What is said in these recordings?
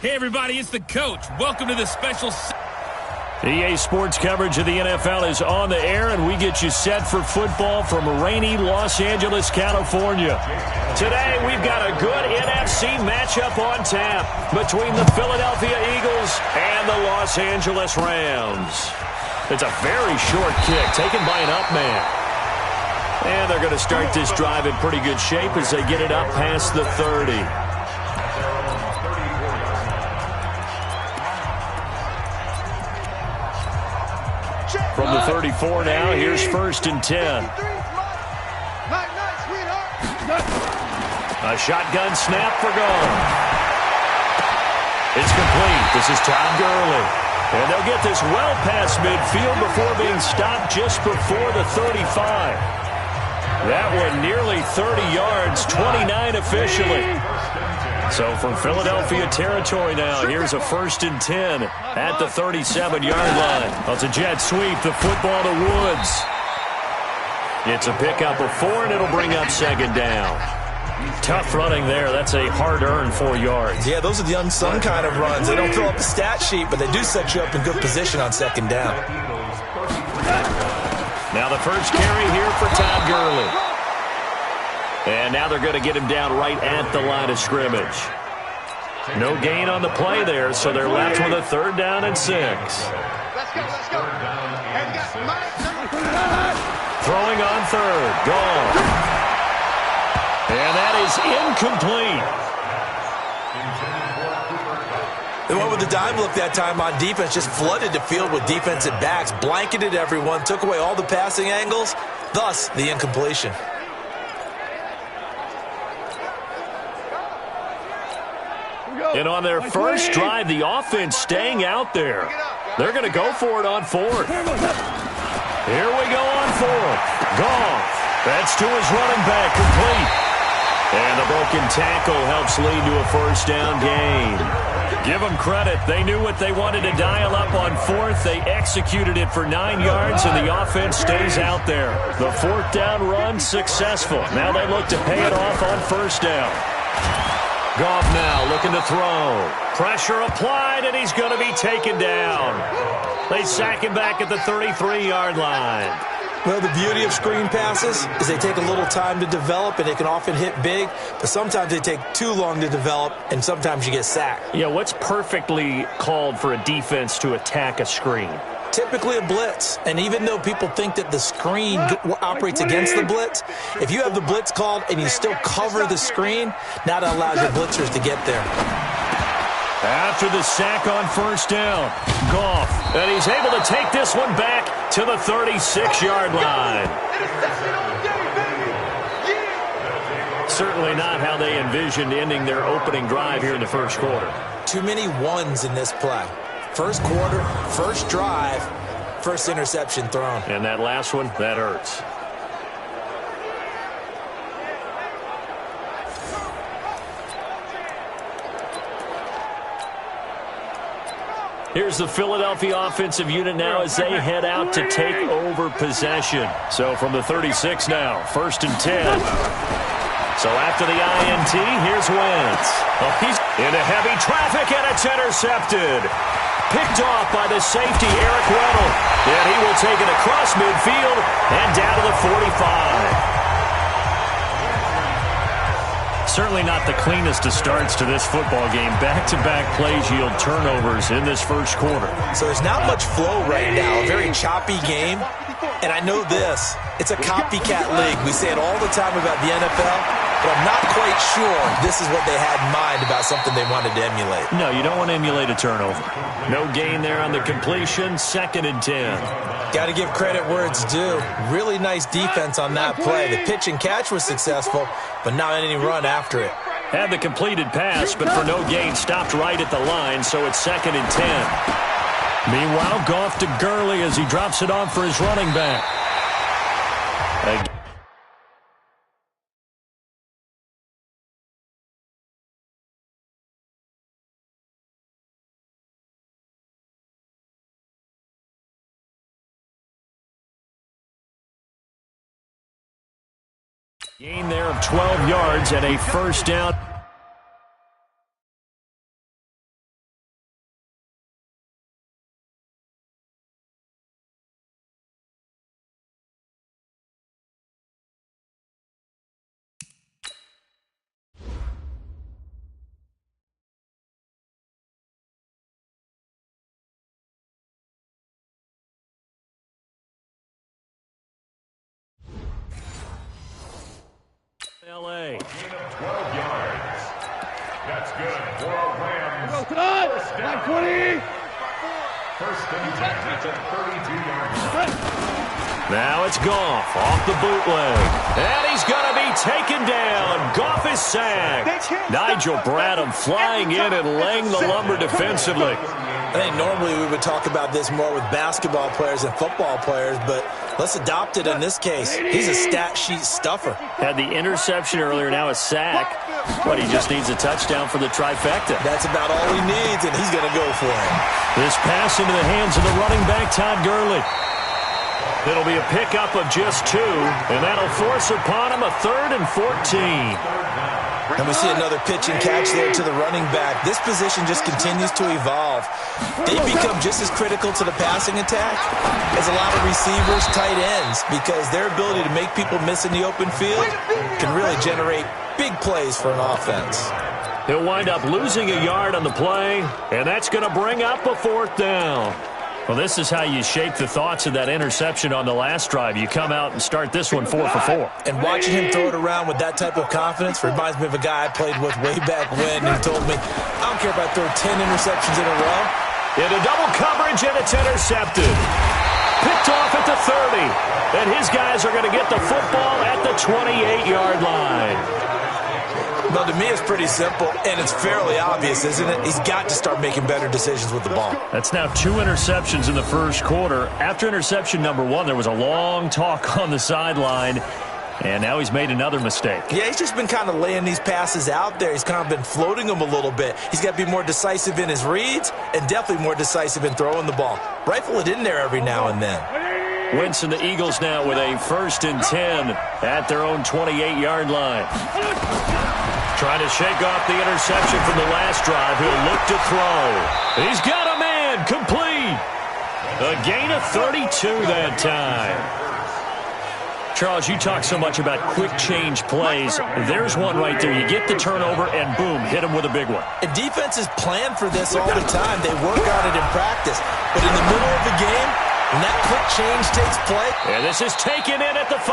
Hey, everybody, it's the coach. Welcome to the special... EA Sports coverage of the NFL is on the air, and we get you set for football from rainy Los Angeles, California. Today, we've got a good NFC matchup on tap between the Philadelphia Eagles and the Los Angeles Rams. It's a very short kick taken by an up man. And they're going to start this drive in pretty good shape as they get it up past the 30. From the 34 now, here's 1st and 10. A shotgun snap for goal. It's complete. This is Todd Gurley. And they'll get this well past midfield before being stopped just before the 35. That one nearly 30 yards, 29 officially. So from Philadelphia territory now, here's a 1st and 10 at the 37-yard line. Well, it's a jet sweep, the football to Woods. It's a pickup of 4, and it'll bring up 2nd down. Tough running there. That's a hard-earned 4 yards. Yeah, those are the unsung kind of runs. They don't fill up the stat sheet, but they do set you up in good position on 2nd down. Now the first carry here for Todd Gurley. And now they're going to get him down right at the line of scrimmage. No gain on the play there, so they're left with a 3rd down and 6. Let's go. And Throwing on 3rd. Gone. And that is incomplete. They went with the dive look that time on defense, just flooded the field with defensive backs, blanketed everyone, took away all the passing angles, thus the incompletion. And on their first drive, the offense staying out there. They're going to go for it on 4th. Here we go on 4th. Goff. That's to his running back, complete. And the broken tackle helps lead to a 1st down gain. Give them credit. They knew what they wanted to dial up on 4th. They executed it for 9 yards, and the offense stays out there. The 4th down run successful. Now they look to pay it off on 1st down. Goff now looking to throw. Pressure applied, and he's going to be taken down. They sack him back at the 33-yard line. Well, the beauty of screen passes is they take a little time to develop, and they can often hit big, but sometimes they take too long to develop, and sometimes you get sacked. Yeah, what's perfectly called for a defense to attack a screen? Typically a blitz, and even though people think that the screen operates against the blitz, if you have the blitz called and you still cover the screen, now that allows your blitzers to get there. After the sack on 1st down, Goff, and he's able to take this one back to the 36-yard line. Certainly not how they envisioned ending their opening drive here in the 1st quarter. Too many ones in this play. 1st quarter, 1st drive, 1st interception thrown. And that last one, that hurts. Here's the Philadelphia offensive unit now as they head out to take over possession. So from the 36 now, 1st and 10. So after the INT, here's Wentz. Oh, he's into heavy traffic, and it's intercepted. Picked off by the safety, Eric Weddle. And he will take it across midfield and down to the 45. Certainly not the cleanest of starts to this football game. Back-to-back plays yield turnovers in this 1st quarter. So there's not much flow right now. A very choppy game. And I know this. It's a copycat league. We say it all the time about the NFL, but I'm not quite sure this is what they had in mind about something they wanted to emulate. No, you don't want to emulate a turnover. No gain there on the completion. 2nd and 10. Got to give credit where it's due. Really nice defense on that play. The pitch and catch was successful, but not any run after it. Had the completed pass, but for no gain, stopped right at the line, so it's 2nd and 10. Meanwhile, Goff to Gurley as he drops it off for his running back. Gain there of 12 yards and a 1st down. L.A. 12 yards. That's good for a Rams. Go, cut! Like 20! First and 10 at the 32-yard line. Now it's Goff off the bootleg. And he's going to be taken down. Goff is sacked. Nigel Bradham flying in and laying the lumber defensively. I think normally we would talk about this more with basketball players and football players, but let's adopt it in this case. He's a stat sheet stuffer. Had the interception earlier, now a sack. But he just needs a touchdown for the trifecta. That's about all he needs, and he's going to go for it. This pass into the hands of the running back, Todd Gurley. It'll be a pickup of just 2, and that'll force upon him a 3rd and 14. And we see another pitch and catch there to the running back. This position just continues to evolve. They become just as critical to the passing attack as a lot of receivers, tight ends, because their ability to make people miss in the open field can really generate big plays for an offense. He'll wind up losing a yard on the play, and that's going to bring up a 4th down. Well, this is how you shape the thoughts of that interception on the last drive. You come out and start this one 4 for 4. And watching him throw it around with that type of confidence reminds me of a guy I played with way back when, and he told me, I don't care if I throw 10 interceptions in a row. Into double coverage, and it's intercepted. Picked off at the 30. And his guys are going to get the football at the 28-yard line. Well, to me, it's pretty simple, and it's fairly obvious, isn't it? He's got to start making better decisions with the ball. That's now 2 interceptions in the first quarter. After interception number 1, there was a long talk on the sideline, and now he's made another mistake. Yeah, he's just been kind of laying these passes out there. He's kind of been floating them a little bit. He's got to be more decisive in his reads and definitely more decisive in throwing the ball. Rifle it in there every now and then. Wentz and the Eagles now with a 1st and 10 at their own 28-yard line. Trying to shake off the interception from the last drive. He'll look to throw. He's got a man. Complete. A gain of 32 that time. Charles, you talk so much about quick change plays. There's one right there. You get the turnover, and boom, hit him with a big one. And defenses plan for this all the time. They work on it in practice. But in the middle of the game, when that quick change takes place. And this is taken in at the 5.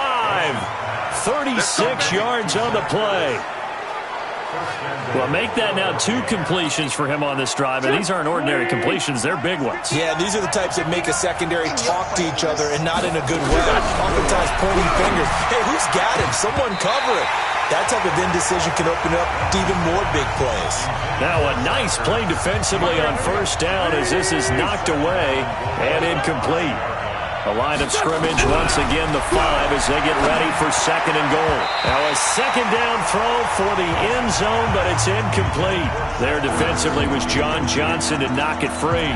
36 yards on the play. Well, make that now 2 completions for him on this drive, and these aren't ordinary completions. They're big ones. Yeah, these are the types that make a secondary talk to each other and not in a good way. Oftentimes pointing fingers. Hey, who's got him? Someone cover it. That type of indecision can open up to even more big plays. Now a nice play defensively on 1st down as this is knocked away and incomplete. The line of scrimmage once again the 5 as they get ready for 2nd and goal. Now a 2nd down throw for the end zone, but it's incomplete. There defensively was John Johnson to knock it free.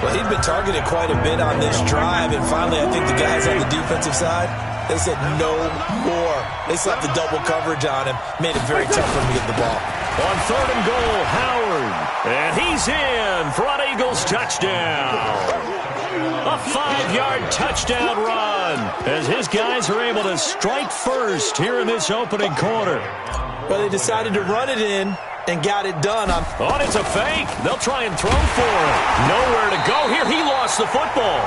Well, he'd been targeted quite a bit on this drive, and finally I think the guys on the defensive side, they said no more. They slapped the double coverage on him, made it very tough for him to get the ball. On 3rd and goal, Howard. And he's in for an Eagles touchdown. A 5-yard touchdown run as his guys are able to strike first here in this opening quarter. Well, they decided to run it in and got it done. Oh, it's a fake. They'll try and throw for him. Nowhere to go here. He lost the football.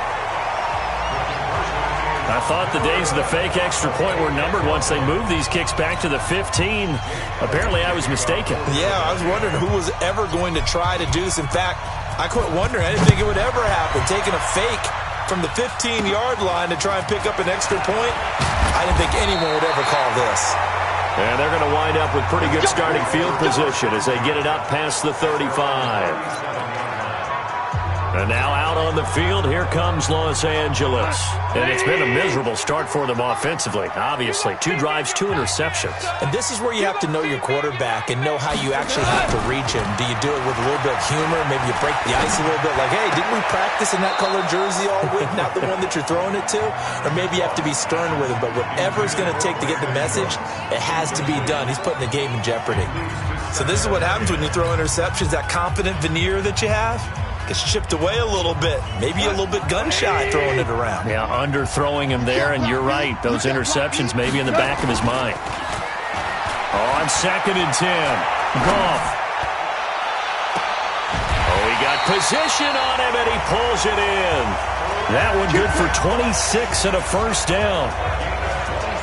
I thought the days of the fake extra point were numbered once they moved these kicks back to the 15. Apparently, I was mistaken. Yeah, I was wondering who was ever going to try to do this. In fact, I quit wondering. I didn't think it would ever happen. Taking a fake from the 15-yard line to try and pick up an extra point, I didn't think anyone would ever call this. And they're going to wind up with pretty good starting field position as they get it up past the 35. And now out on the field, here comes Los Angeles. And it's been a miserable start for them offensively, obviously. 2 drives, 2 interceptions. And this is where you have to know your quarterback and know how you actually have to reach him. Do you do it with a little bit of humor? Maybe you break the ice a little bit. Like, hey, didn't we practice in that color jersey all week? Not the one that you're throwing it to? Or maybe you have to be stern with him. But whatever it's going to take to get the message, it has to be done. He's putting the game in jeopardy. So this is what happens when you throw interceptions. That confident veneer that you have gets chipped away a little bit. Maybe a little bit gun-shy throwing it around. Yeah, underthrowing him there, and you're right. Those interceptions may be in the back of his mind. On 2nd and 10, Goff. Oh, he got position on him, and he pulls it in. That one good for 26 and a 1st down.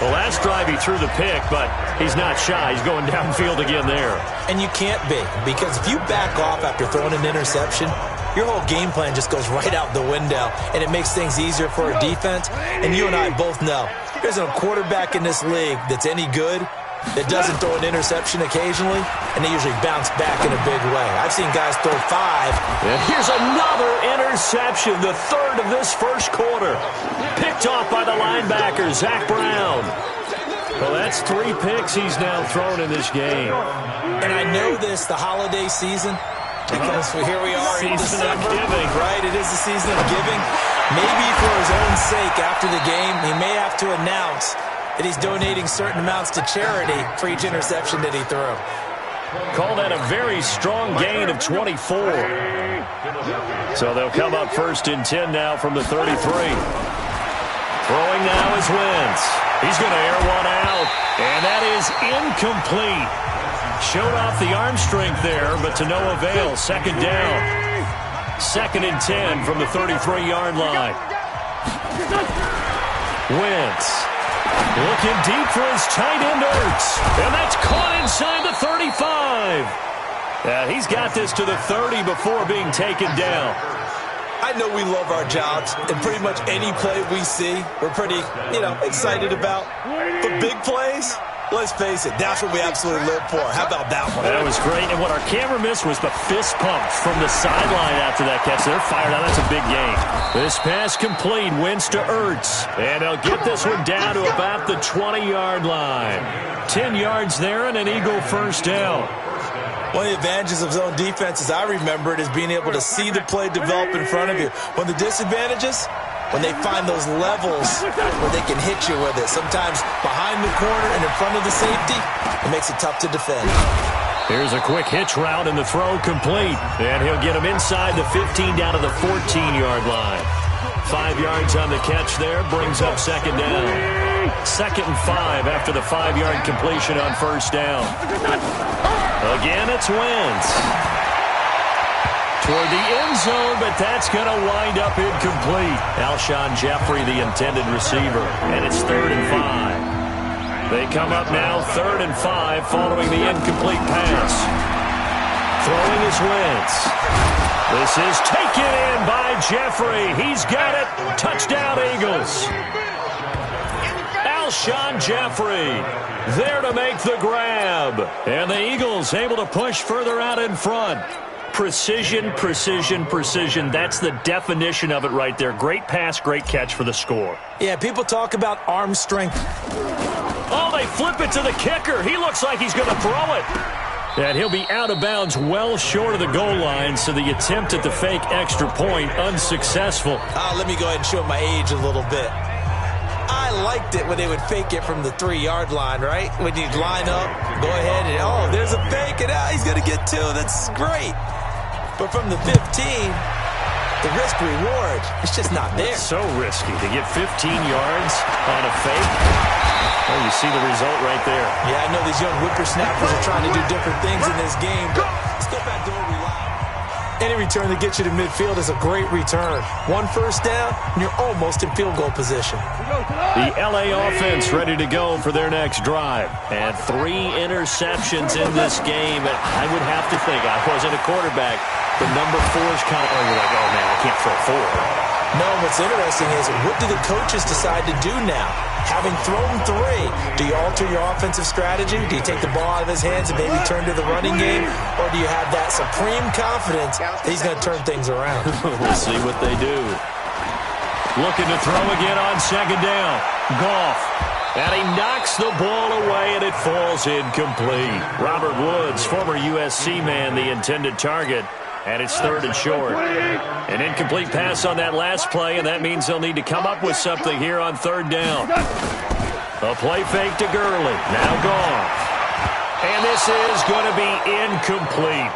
Well, last drive he threw the pick, but he's not shy. He's going downfield again there. And you can't be, because if you back off after throwing an interception, your whole game plan just goes right out the window, and it makes things easier for a defense. And you and I both know there's no quarterback in this league that's any good that doesn't throw an interception occasionally, and they usually bounce back in a big way. I've seen guys throw 5. And here's another interception, the third of this first quarter. Picked off by the linebacker, Zach Brown. Well, that's 3 picks he's now thrown in this game. And I know this, the holiday season, because here we are in December. Season of giving. Right, it is the season of giving. Maybe for his own sake after the game, he may have to announce that he's donating certain amounts to charity for each interception that he threw. Call that a very strong gain of 24. So they'll come up first and 10 now from the 33. Throwing now is Wentz. He's going to air one out, and that is incomplete. Showed off the arm strength there, but to no avail. Second down. Second and 10 from the 33-yard line. Wentz. Looking deep for his tight end, Ertz. And that's caught inside the 35. He's got this to the 30 before being taken down. I know we love our jobs, and pretty much any play we see, we're pretty, excited about. But big plays, let's face it, that's what we absolutely live for. How about that one? That was great. And what our camera missed was the fist pumps from the sideline after that catch. They're fired out. That's a big game. This pass complete. Wentz to Ertz. And they'll get this one down to about the 20-yard line. 10 yards there and an Eagle first down. One of the advantages of zone defense, as I remember it, is being able to see the play develop in front of you. One of the disadvantages, when they find those levels where they can hit you with it, sometimes behind the corner and in front of the safety, it makes it tough to defend. Here's a quick hitch route and the throw complete. And he'll get him inside the 15 down to the 14-yard line. 5 yards on the catch there, brings up second down. Second and 5 after the 5-yard completion on first down. Again, it's Wentz. Toward the end zone, but that's going to wind up incomplete. Alshon Jeffrey, the intended receiver, and it's 3rd and 5. They come up now 3rd and 5 following the incomplete pass. Throwing is Wentz. This is taken in by Jeffrey. He's got it. Touchdown, Eagles. Alshon Jeffrey there to make the grab. And the Eagles able to push further out in front. Precision, precision, precision. That's the definition of it right there. Great pass, great catch for the score. Yeah, people talk about arm strength. Oh, they flip it to the kicker. He looks like he's going to throw it. And he'll be out of bounds well short of the goal line, so the attempt at the fake extra point unsuccessful. Let me go ahead and show my age a little bit. I liked it when they would fake it from the 3-yard line, right? When you'd line up, go ahead and, oh, there's a fake, and he's going to get 2. That's great. But from the 15, the risk-reward, it's just not there. It's so risky to get 15 yards on a fake. Well, you see the result right there. Yeah, I know these young whippersnappers are trying to do different things in this game, but let's go back to what we like. Any return that gets you to midfield is a great return. 1 first down, and you're almost in field goal position. The LA offense ready to go for their next drive. And 3 interceptions in this game. And I would have to think, I wasn't a quarterback, the number 4 is kind of, you're like, oh, man, I can't throw 4. No, what's interesting is, what do the coaches decide to do now? Having thrown 3, do you alter your offensive strategy? Do you take the ball out of his hands and maybe turn to the running game? Or do you have that supreme confidence that he's going to turn things around? We'll see what they do. Looking to throw again on second down. Goff. And he knocks the ball away, and it falls incomplete. Robert Woods, former USC man, the intended target. And it's 3rd and short. An incomplete pass on that last play, and that means they'll need to come up with something here on 3rd down. A play fake to Gurley. Now Goff. And this is going to be incomplete.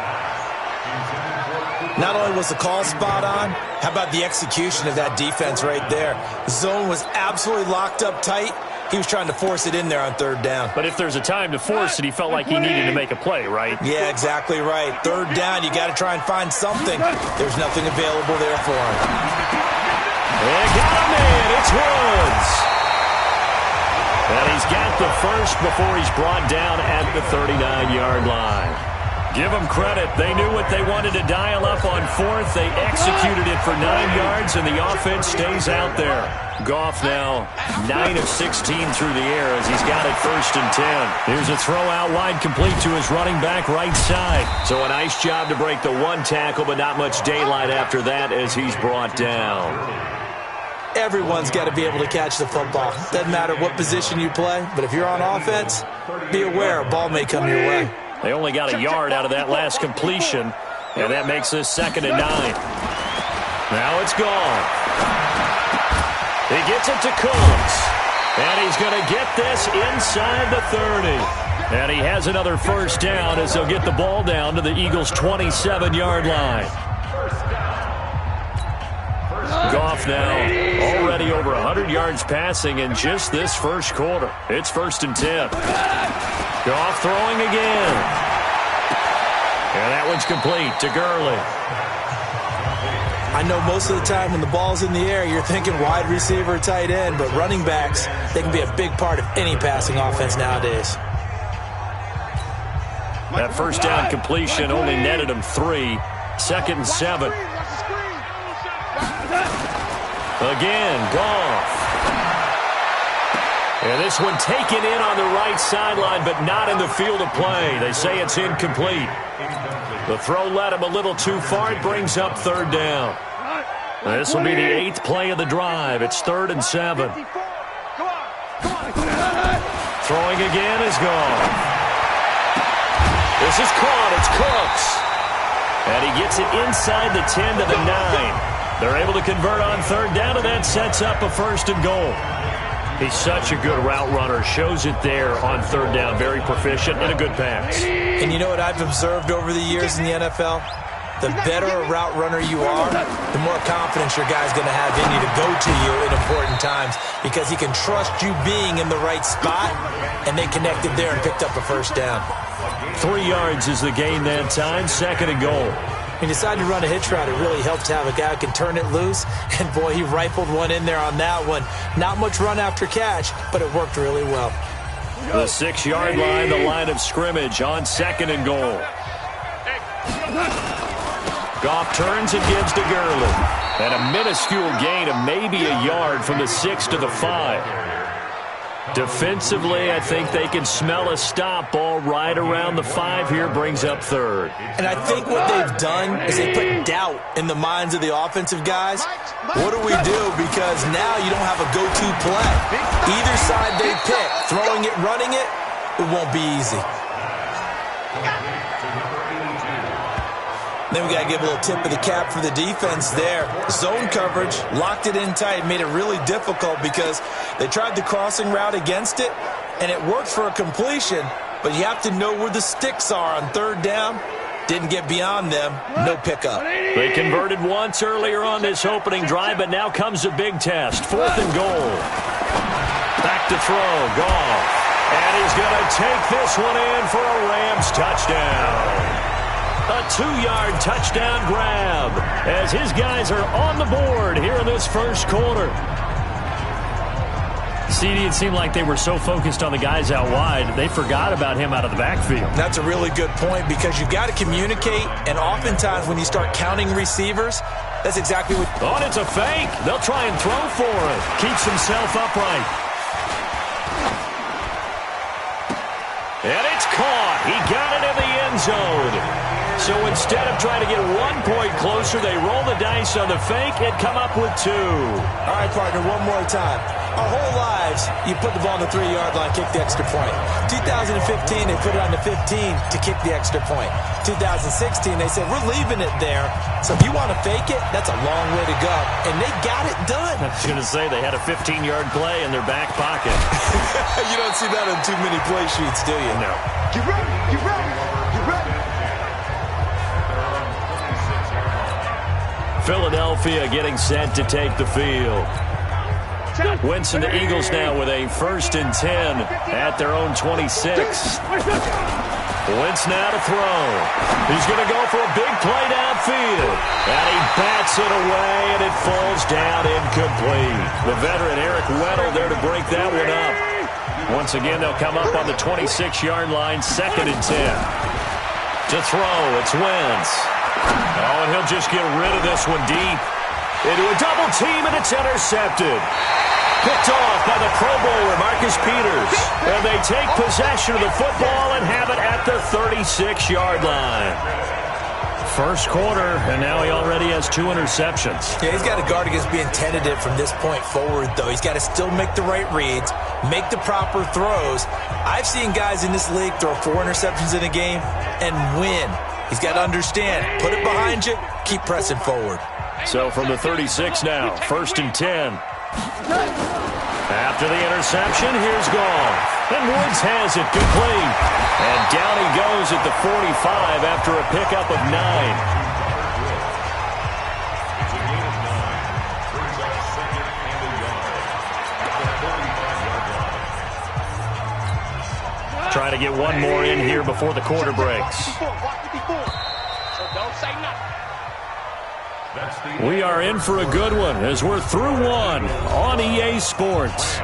Not only was the call spot on, how about the execution of that defense right there? The zone was absolutely locked up tight. He was trying to force it in there on 3rd down. But if there's a time to force it, he felt like he needed to make a play, right? Yeah, exactly right. 3rd down, you got to try and find something. There's nothing available there for him. They got him in. It's Woods. And he's the first before he's brought down at the 39-yard line. Give them credit. They knew what they wanted to dial up on fourth. They executed it for 9 yards, and the offense stays out there. Goff now 9 of 16 through the air as he's got it 1st and 10. Here's a throw out wide complete to his running back right side. So a nice job to break the one tackle, but not much daylight after that as he's brought down. Everyone's got to be able to catch the football. Doesn't matter what position you play, but if you're on offense, be aware a ball may come your way. They only got a yard out of that last completion, and that makes this 2nd and 9. Now it's gone. He gets it to Cooks, and he's going to get this inside the 30. And he has another first down as they'll get the ball down to the Eagles' 27-yard line. Goff now already over 100 yards passing in just this first quarter. It's 1st and 10. Goff throwing again. And that one's complete to Gurley. I know most of the time when the ball's in the air, you're thinking wide receiver, tight end, but running backs, they can be a big part of any passing offense nowadays. That first down completion only netted him 3. 2nd and 7. Again, Goff. And this one taken in on the right sideline, but not in the field of play. They say it's incomplete. The throw led him a little too far. It brings up 3rd down. This will be the 8th play of the drive. It's 3rd and 7. Throwing again is gone. This is caught. It's Cooks. And he gets it inside the 10 to the 9. They're able to convert on 3rd down, and that sets up a 1st and goal. He's such a good route runner. Shows it there on 3rd down. Very proficient and a good pass. And you know what I've observed over the years in the NFL? The better a route runner you are, the more confidence your guy's going to have in you to go to you in important times because he can trust you being in the right spot, and they connected there and picked up a 1st down. 3 yards is the gain that time. 2nd and goal. He decided to run a hitch route. It really helped to have a guy who can turn it loose. And, boy, he rifled one in there on that one. Not much run after catch, but it worked really well. The 6-yard line, the line of scrimmage on 2nd and goal. Goff turns and gives to Gurley. And a minuscule gain of maybe a yard from the 6 to the 5. Defensively, I think they can smell a stop ball right around the 5 here, brings up 3rd. And I think what they've done is they put doubt in the minds of the offensive guys. What do we do? Because now you don't have a go-to play. Either side they pick, throwing it, running it, it won't be easy. Then we got to give a little tip of the cap for the defense there. Zone coverage, locked it in tight, made it really difficult because they tried the crossing route against it, and it worked for a completion, but you have to know where the sticks are on 3rd down. Didn't get beyond them, no pickup. They converted once earlier on this opening drive, but now comes a big test. 4th and goal. Back to throw, Goff. And he's going to take this one in for a Rams touchdown. A 2-yard touchdown grab as his guys are on the board here in this first quarter. CD, it seemed like they were so focused on the guys out wide, they forgot about him out of the backfield. That's a really good point because you've got to communicate, and oftentimes when you start counting receivers, that's exactly what... Oh, and it's a fake. They'll try and throw for it. Keeps himself upright. And it's caught. He got it in the end zone. So instead of trying to get 1 point closer, they roll the dice on the fake and come up with 2. All right, partner, one more time. Our whole lives, you put the ball on the 3-yard line, kick the extra point. 2015, they put it on the 15 to kick the extra point. 2016, they said, we're leaving it there. So if you want to fake it, that's a long way to go. And they got it done. I was going to say they had a 15-yard play in their back pocket. You don't see that on too many play sheets, do you? No. Get ready, get ready, get ready. Philadelphia getting set to take the field. Wentz and the Eagles now with a 1st and 10 at their own 26. Wentz now to throw. He's going to go for a big play downfield. And he bats it away, and it falls down incomplete. The veteran Eric Weddle there to break that one up. Once again, they'll come up on the 26-yard line, 2nd and 10. To throw, it's Wentz. Oh, and he'll just get rid of this one deep. Into a double team, and it's intercepted. Picked off by the Pro Bowler, Marcus Peters. And they take possession of the football and have it at the 36-yard line. First quarter, and now he already has 2 interceptions. Yeah, he's got to guard against being tentative from this point forward, though. He's got to still make the right reads, make the proper throws. I've seen guys in this league throw 4 interceptions in a game and win. He's got to understand, put it behind you, keep pressing forward. So from the 36 now, 1st and 10. After the interception, here's Goff. And Woods has it complete. And down he goes at the 45 after a pickup of 9. Trying to get one more in here before the quarter breaks. We are in for a good one as we're through one on EA Sports.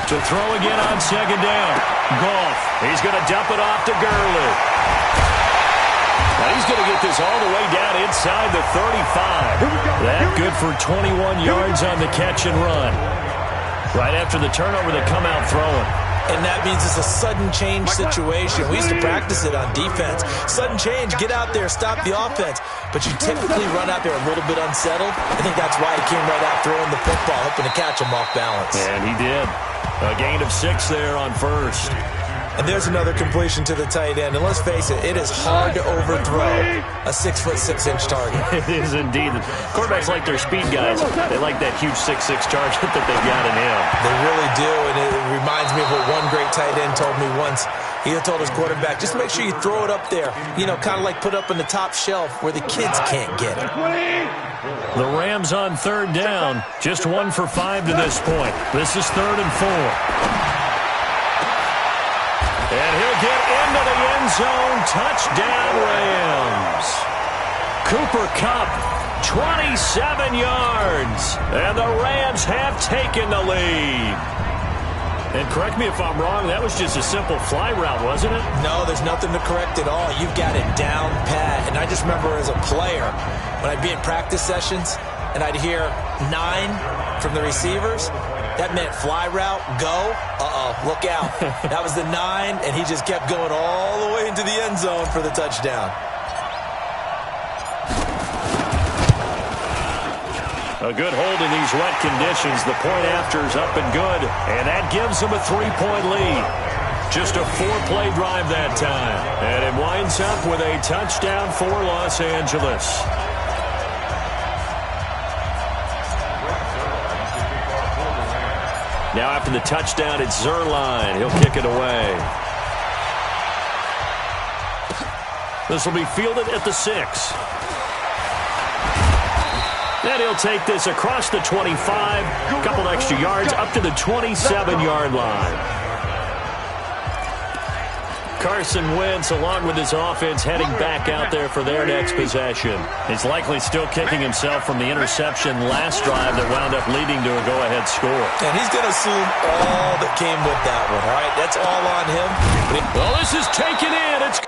To throw again on 2nd down. Goff. He's going to dump it off to Gurley. Now he's going to get this all the way down inside the 35. That good for 21 yards on the catch and run. Right after the turnover, they come out throwing. And that means it's a sudden change situation. We used to practice it on defense. Sudden change, get out there, stop the offense. But you typically run out there a little bit unsettled. I think that's why he came right out throwing the football, hoping to catch him off balance. And he did. A gain of 6 there on 1st. And there's another completion to the tight end. And let's face it, it is hard to overthrow a 6'6" target. It is indeed. Quarterbacks like their speed guys. They like that huge 6'6" target that they've got in him. They really do, and it reminds me of what one great tight end told me once. He had told his quarterback, just make sure you throw it up there, you know, kind of like put up in the top shelf where the kids can't get it. The Rams on 3rd down. Just 1 for 5 to this point. This is 3rd and 4. And he'll get into the end zone. Touchdown, Rams. Cooper Kupp, 27 yards. And the Rams have taken the lead. And correct me if I'm wrong, that was just a simple fly route, wasn't it? No, there's nothing to correct at all. You've got it down pat. And I just remember as a player, when I'd be in practice sessions, and I'd hear 9 from the receivers, that meant fly route, go, look out. That was the 9, and he just kept going all the way into the end zone for the touchdown. A good hold in these wet conditions. The point after's up and good, and that gives them a 3-point lead. Just a 4-play drive that time, and it winds up with a touchdown for Los Angeles. Now after the touchdown, it's Zerline. He'll kick it away. This will be fielded at the 6. And he'll take this across the 25, a couple extra yards, up to the 27-yard line. Carson Wentz, along with his offense, heading back out there for their next possession. He's likely still kicking himself from the interception last drive that wound up leading to a go-ahead score. And he's going to assume all that came with that one, all right? That's all on him. Well, this is taken in. It's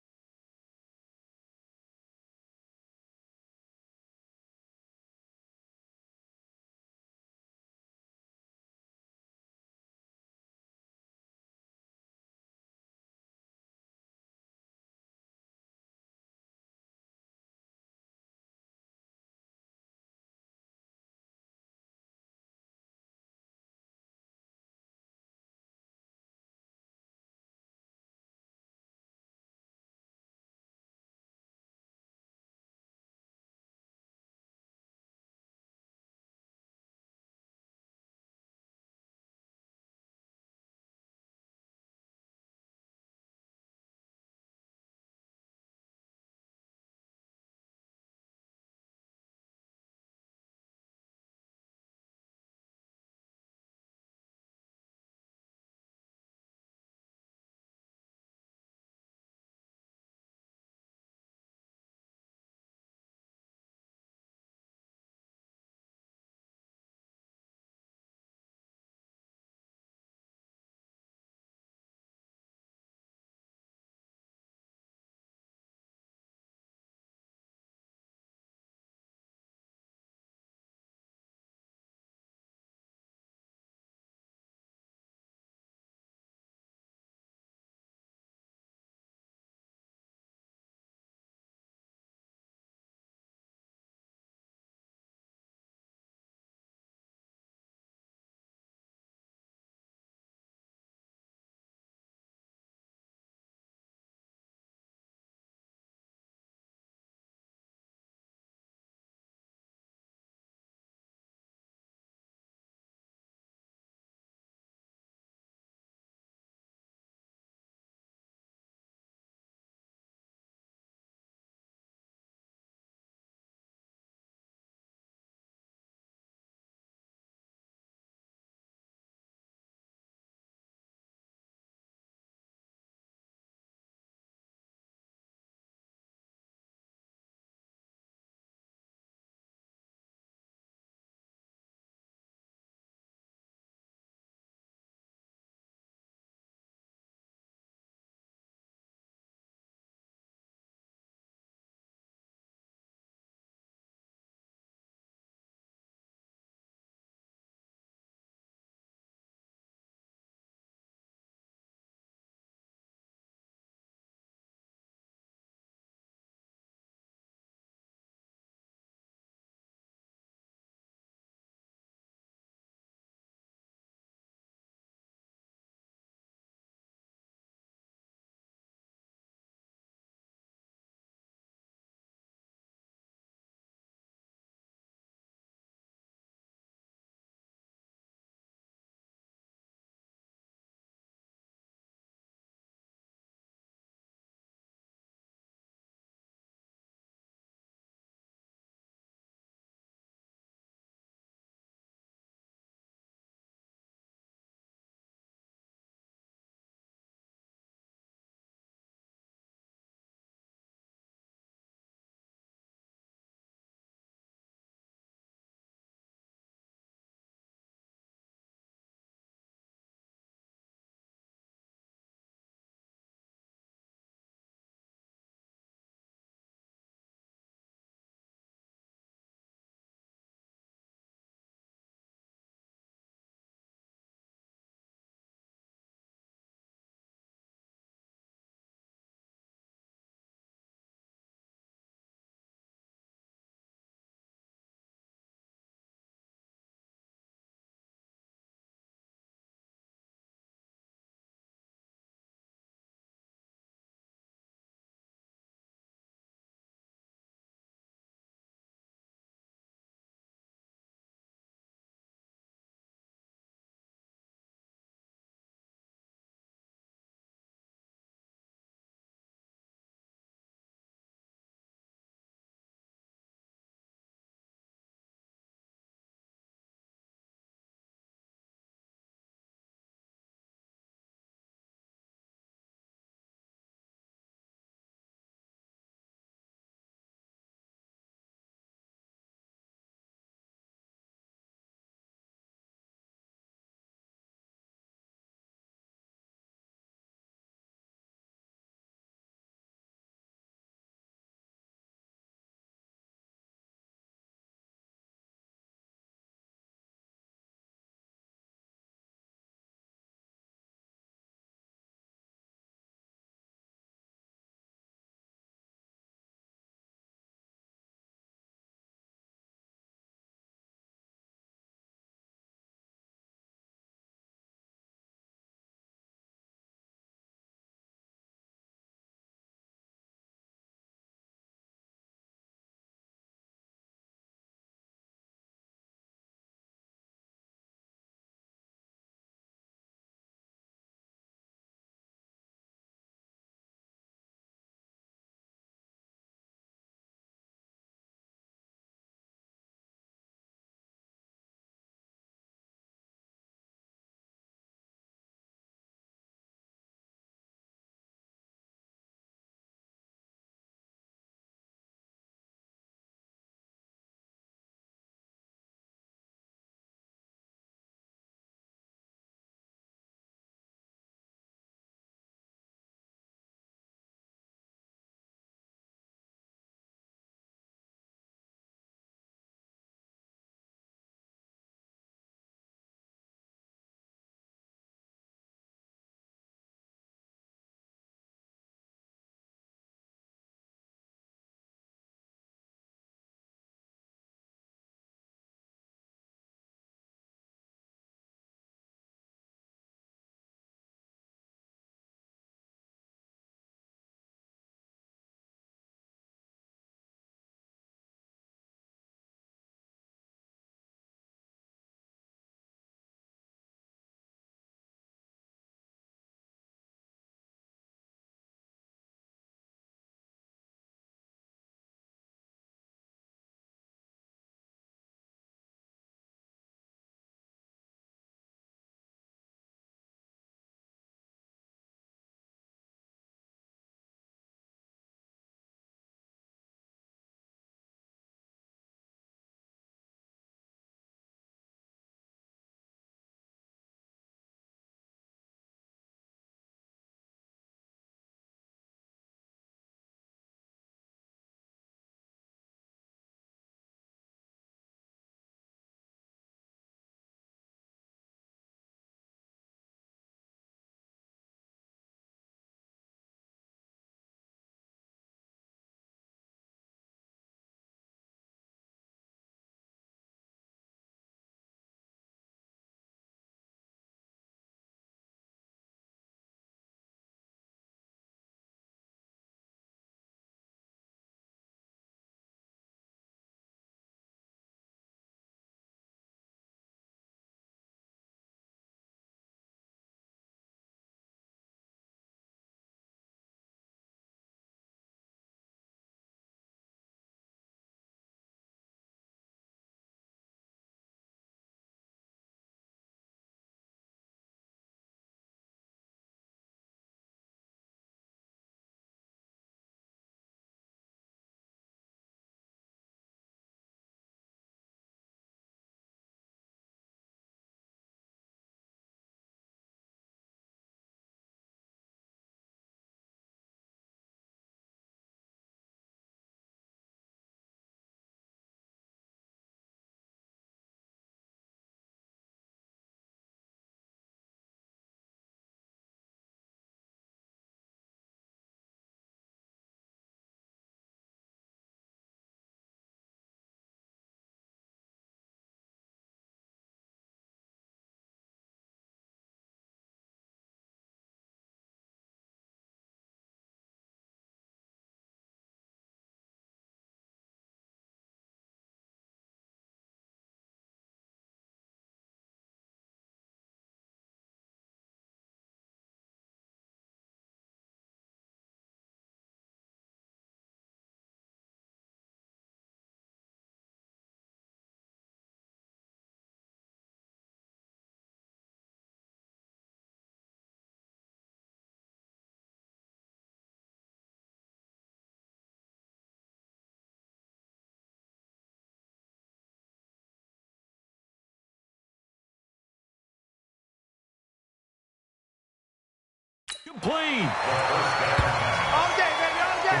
Complete. All day, baby, all day.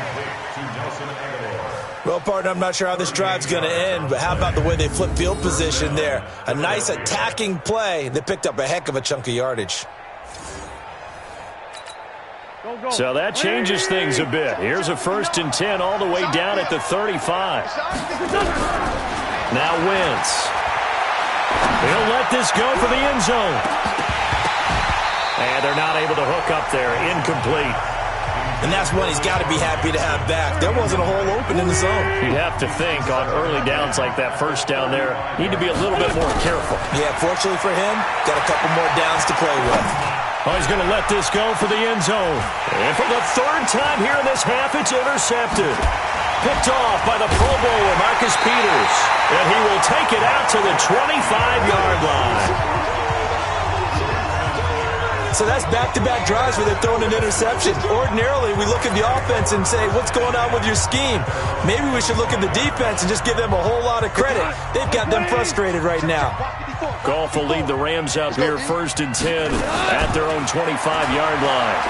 Well, partner, I'm not sure how this drive's going to end, but how about the way they flip field position there? A nice attacking play. They picked up a heck of a chunk of yardage. So that changes things a bit. Here's a 1st and 10 all the way down at the 35. Now Wentz. He'll let this go for the end zone. And they're not able to hook up there. Incomplete. And that's one he's got to be happy to have back. There wasn't a hole open in the zone. You'd have to think on early downs like that, first down there, need to be a little bit more careful. Yeah, fortunately for him, got a couple more downs to play with. Oh, he's going to let this go for the end zone. And for the 3rd time here in this half, it's intercepted. Picked off by the Pro Bowler, Marcus Peters. And he will take it out to the 25-yard line. So that's back-to-back drives where they're throwing an interception. Ordinarily, we look at the offense and say, what's going on with your scheme? Maybe we should look at the defense and just give them a whole lot of credit. They've got them frustrated right now. Goff will lead the Rams out here 1st and 10 at their own 25-yard line.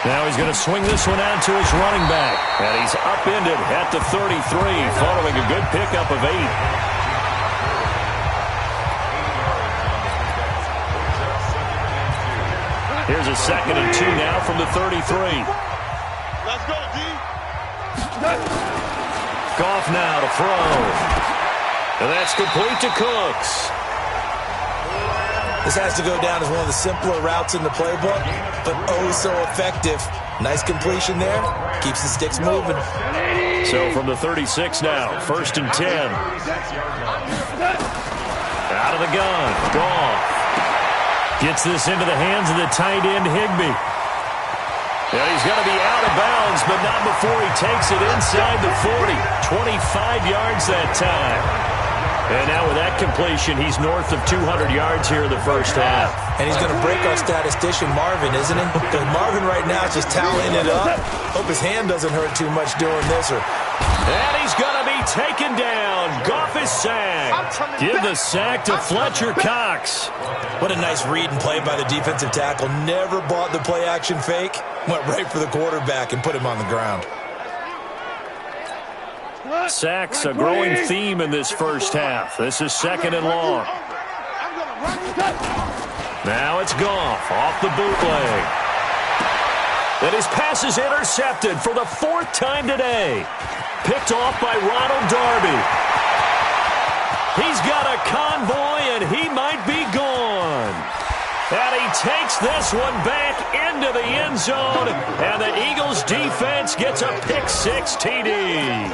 Now he's going to swing this one out to his running back. And he's upended at the 33 following a good pickup of 8. Here's a 2nd and 2 now from the 33. Let's go, D. Goff now to throw. And that's complete to Cooks. This has to go down as one of the simpler routes in the playbook, but oh so effective. Nice completion there. Keeps the sticks moving. So from the 36 now, 1st and 10. Out of the gun. Goff. Gets this into the hands of the tight end, Higbee. Yeah, he's going to be out of bounds, but not before he takes it inside the 40. 25 yards that time. And now with that completion, he's north of 200 yards here in the first half. And he's going to break our statistician, Marvin, isn't he? Because Marvin right now is just tallying it up. Hope his hand doesn't hurt too much doing this. And he's going to be taken down. Goff is sacked. Give the sack to Fletcher Cox. What a nice read and play by the defensive tackle. Never bought the play-action fake. Went right for the quarterback and put him on the ground. Sacks, a growing theme in this first half. This is 2nd and long. Now it's Goff off the bootleg. And his pass is intercepted for the 4th time today. Picked off by Ronald Darby. He's got a convoy, and he might be gone. And he takes this one back into the end zone, and the Eagles defense gets a pick-6 TD.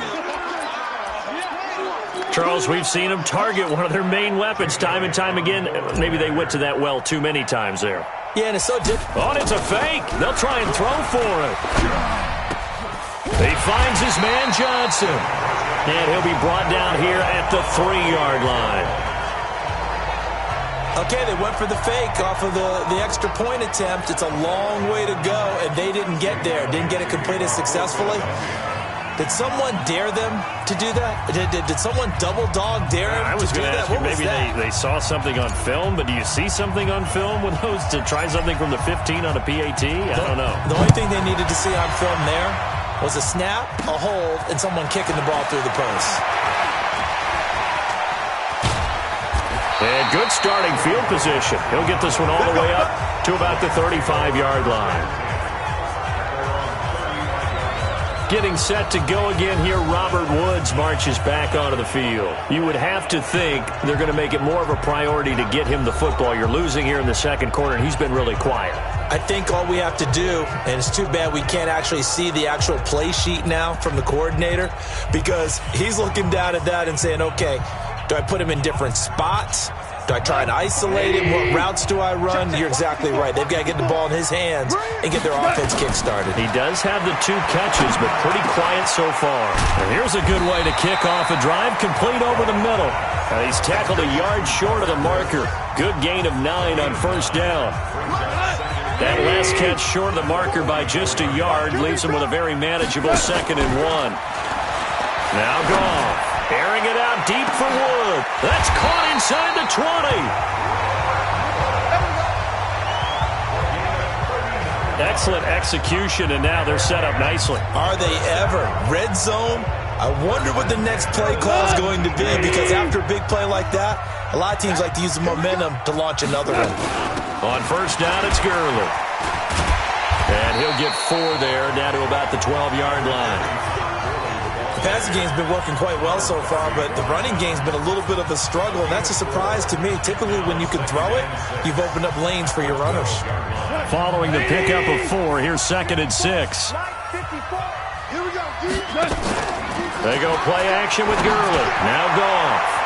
Charles, we've seen them target one of their main weapons time and time again. Maybe they went to that well too many times there. Yeah, and it's so different. Oh, it's a fake. They'll try and throw for it. He finds his man Johnson. And he'll be brought down here at the 3-yard line. Okay, they went for the fake off of the extra point attempt. It's a long way to go, and they didn't get there. Didn't get it completed successfully. Did someone dare them to do that? Did someone double dog dare them I was to do going to that? ask you, maybe they saw something on film, but do you see something on film with those to try something from the 15 on a PAT? I don't know. The only thing they needed to see on film there was a snap, a hold, and someone kicking the ball through the post. And good starting field position. He'll get this one all the way up to about the 35-yard line. Getting set to go again here, Robert Woods marches back onto the field. You would have to think they're going to make it more of a priority to get him the football. You're losing here in the second quarter, and he's been really quiet. I think all we have to do, and it's too bad we can't actually see the actual play sheet now from the coordinator, because he's looking down at that and saying, okay, do I put him in different spots? Do I try and isolate him? What routes do I run? You're exactly right. They've got to get the ball in his hands and get their offense kick-started. He does have the 2 catches, but pretty quiet so far. And here's a good way to kick off a drive, complete over the middle. And he's tackled a yard short of the marker. Good gain of 9 on first down. That last catch short of the marker by just a yard leaves him with a very manageable 2nd and 1. Now Goff. Airing it out deep for Wood. That's caught inside the 20. Excellent execution, and now they're set up nicely. Are they ever? Red zone? I wonder what the next play call is going to be, because after a big play like that, a lot of teams like to use the momentum to launch another one. On first down, it's Gurley. And he'll get 4 there, down to about the 12-yard line. The passing game's been working quite well so far, but the running game's been a little bit of a struggle, and that's a surprise to me. Typically, when you can throw it, you've opened up lanes for your runners. Following the pickup of 4, here's 2nd and 6. Here we go. They go play action with Gurley. Now Goff.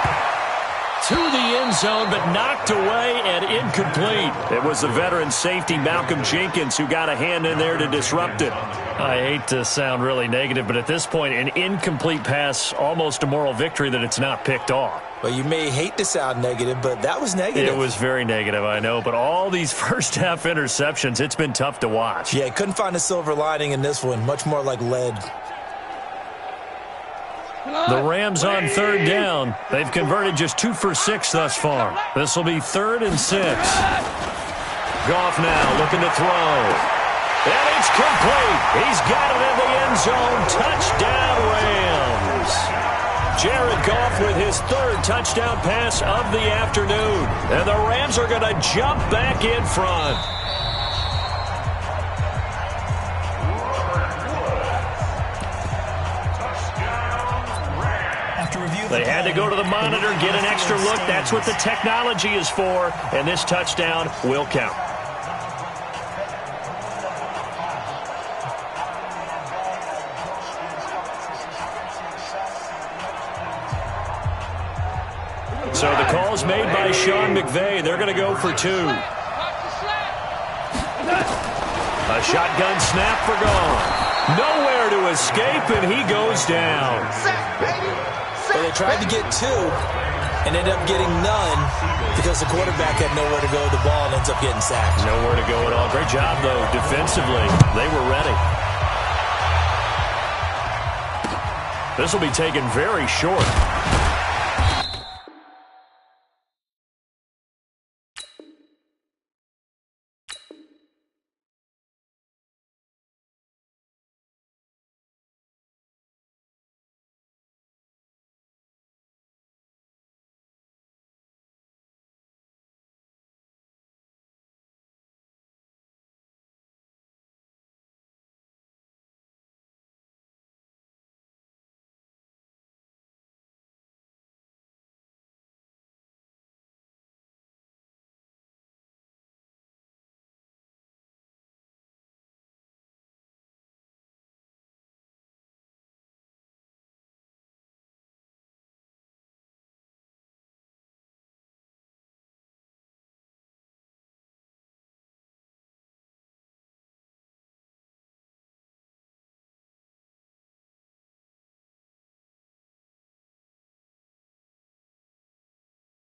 To the end zone, but knocked away and incomplete. It was the veteran safety Malcolm Jenkins who got a hand in there to disrupt it. I hate to sound really negative, but at this point, an incomplete pass, almost a moral victory that it's not picked off. Well, you may hate to sound negative, but that was negative. It was very negative, I know, but all these first-half interceptions, it's been tough to watch. Yeah, couldn't find a silver lining in this one. Much more like lead. The Rams on 3rd down. They've converted just 2 for 6 thus far. This will be 3rd and 6. Goff now looking to throw. And it's complete. He's got it in the end zone. Touchdown, Rams. Jared Goff with his 3rd touchdown pass of the afternoon. And the Rams are going to jump back in front. They had to go to the monitor, get an extra look. That's what the technology is for, and this touchdown will count. So the call's made by Sean McVay. They're going to go for 2. A shotgun snap for Goff. Nowhere to escape, and he goes down. Well, they tried to get 2 and ended up getting none because the quarterback had nowhere to go with the ball and ends up getting sacked. Nowhere to go at all. Great job, though, defensively. They were ready. This will be taken very short.